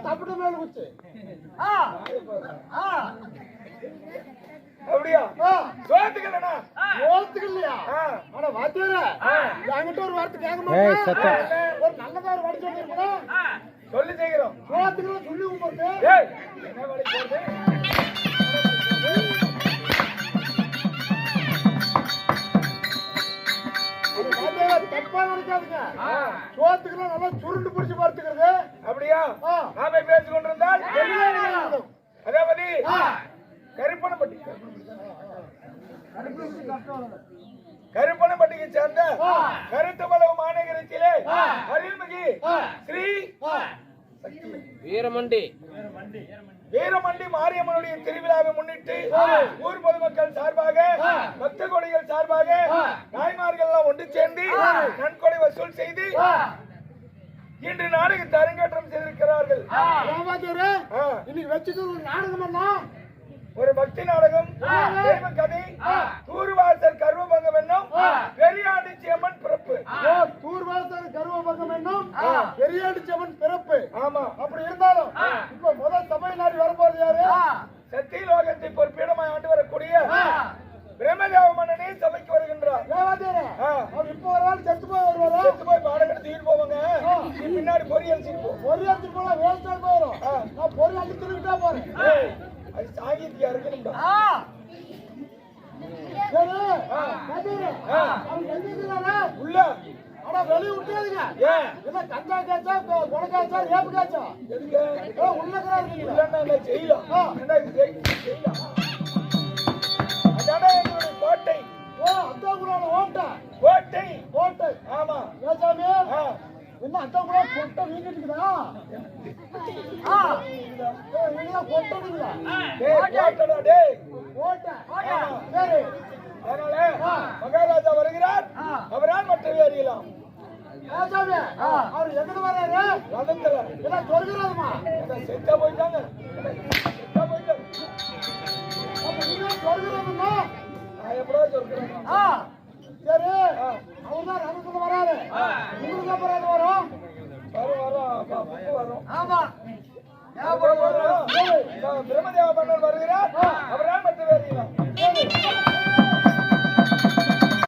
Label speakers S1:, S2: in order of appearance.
S1: தப்பிட்ட மேல குச்சி.
S2: அப்படியா? சோத்துக்கலண்ணா.
S1: சோத்துக்கலையா? ஆனா வாத்தியார என்கிட்ட ஒரு வார்த்தை கேட்க மாட்டேன். ஒரு நல்லதா ஒரு வார்த்தை சொல்லிருக்கணும்.
S2: சொல்லி செய்கிறோம்.
S1: சோத்துக்கெல்லாம் சொல்லி கும்பிட்டு
S2: என்ன வழி போறது?
S1: தப்பா நினைக்காதுங்க. சோத்துக்கெல்லாம் நல்லா சுருண்டு பிடிச்சு பார்த்துக்கிறது.
S2: அப்படியா? நாம பேசிக் கொண்டிருந்தால் அதாவது கருப்பணப்பட்டி கருப்பணப்பட்டியை சேர்ந்த கருத்து பலவு மாநகரத்திலே அருள்மிகு ஸ்ரீ வீரமண்டி மாரியம்மனுடைய திருவிழாவை முன்னிட்டு ஊர் பொதுமக்கள் சார்பாக பக்த கொடிகள் சார்பாக நாய்மார்கள் எல்லாம் ஒன்று சேர்ந்து நன்கொடை வசூல் செய்து இன்று நாடகத்தை அரங்கேற்றம் செய்திருக்கிறார்கள்.
S1: இன்னைக்கு வச்சுட்டு ஒரு நாடகம் என்ன?
S2: ஒரு பக்தி நாடகம், தெய்வ கதை, தூர்வாசல் கர்வபங்கம் என்னும் பெரியாண்டிச்சி அம்மன் பிறப்பு.
S1: தூர்வாசல் கர்வபங்கம் என்னும் பெரியாண்டிச்சி அம்மன் பிறப்பு. ஆமா, அப்படி இருந்தாலும் இப்ப முதல் தமிழ்நாடு வரப்போது யாரு?
S2: சத்தியலோகத்தை பொறுப்பிடமாய் ஆண்டு வரக்கூடிய பிரம்மதேவ மன்னனே சபைக்கு வருகின்றார்.
S1: இப்ப ஒரு நாள் செத்து போய் வருவாரா?
S2: செத்து போய் பாடம் எடுத்து போவாங்க. பின்னாடி பொரியல்
S1: பொரியல் போல வேஸ்டா போயிடும். நான் பொரியல் அடிச்சுட்டா போறேன்.
S2: அது சாகித்யா இருக்கணும்டா. உள்ள
S1: ஆனா வெளிய விட்டாதுங்க. என்ன கஞ்சா காச்சா கொலைக்காச்சா ஏப்பு காச்சா
S2: எதுக்கு
S1: உள்ளக்கிறாரு
S2: செய்யலாம். அதான எங்களுடைய கோட்டை.
S1: அத்தா கூட ஓட்ட
S2: கோட்டை
S1: கோட்டை.
S2: ஆமா
S1: ஏசாமி என்ன அத்தா கூட கொட்டை வீங்கிட்டுக்குதா? கொட்டதுங்களா? சரி,
S2: அதனால மகாராஜா வருகிறார். அவரால் மற்றவை அறியலாம்.
S1: அவர் எங்க வர்றாரு?
S2: ரதத்துல
S1: எல்லாம் சொல்கிறாருமா?
S2: செத்தா போயிட்டாங்க.
S1: சொல்கிறதுமா?
S2: நான் எப்படா சொல்றேன்.
S1: சரி, அவர்தான் ரதத்துல வராரு. உங்களுக்கு அப்புறம் வரும்
S2: வரும்.
S1: ஆமா,
S2: பிரம்மதேவ மன்னர் வருகிறார். அவரால்